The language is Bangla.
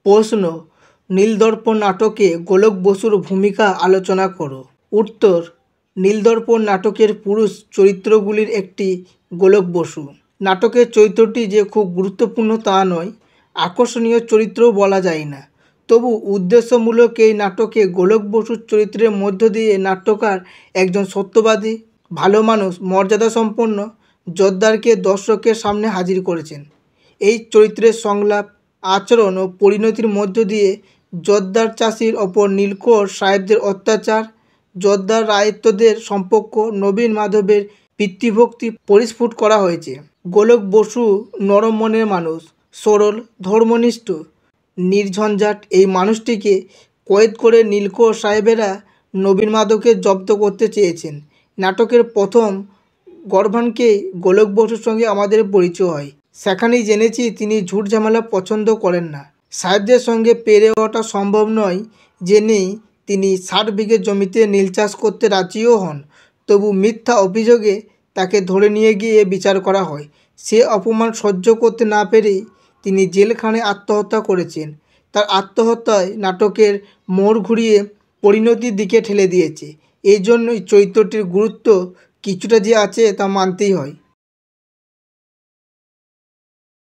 প্রশ্ন, নীলদর্পণ নাটকে গোলক বসুর ভূমিকা আলোচনা করো। উত্তর, নীলদর্পণ নাটকের পুরুষ চরিত্রগুলির একটি গোলক বসু। নাটকের চরিত্রটি যে খুব গুরুত্বপূর্ণ তা নয়, আকর্ষণীয় চরিত্রও বলা যায় না। তবু উদ্দেশ্যমূলক এই নাটকে গোলক বসুর চরিত্রের মধ্য দিয়ে নাট্যকার একজন সত্যবাদী, ভালো মানুষ, মর্যাদাসম্পন্ন জোদ্দারকে দর্শকের সামনে হাজির করেছেন। এই চরিত্রের সংলাপ, আচরণ ও পরিণতির মধ্য দিয়ে জোদ্দার চাষির ওপর নীলকর সাহেবদের অত্যাচার, জোদ্দার রায়তদের সম্পর্ক, নবীন মাধবের পিতৃভক্তি পরিস্ফুট করা হয়েছে। গোলক বসু নরম মনের মানুষ, সরল, ধর্মনিষ্ঠ, নির্ঝঞ্ঝাট এই মানুষটিকে কয়েদ করে নীলকর সাহেবেরা নবীন মাধবকে জব্দ করতে চেয়েছেন। নাটকের প্রথম গর্ভাঙ্কেই গোলক বসুর সঙ্গে আমাদের পরিচয় হয়। সেখানেই জেনেছি তিনি ঝুট ঝামেলা পছন্দ করেন না। সাহেবদের সঙ্গে পেরে ওঠা সম্ভব নয় জেনেই তিনি 60 বিঘে জমিতে নীল চাষ করতে রাজিও হন। তবু মিথ্যা অভিযোগে তাকে ধরে নিয়ে গিয়ে বিচার করা হয়। সে অপমান সহ্য করতে না পেরেই তিনি জেলখানায় আত্মহত্যা করেছেন। তার আত্মহত্যায় নাটকের মোড় ঘুরিয়ে পরিণতির দিকে ঠেলে দিয়েছে। এই জন্যই চরিত্রটির গুরুত্ব কিছুটা যে আছে তা মানতেই হয়।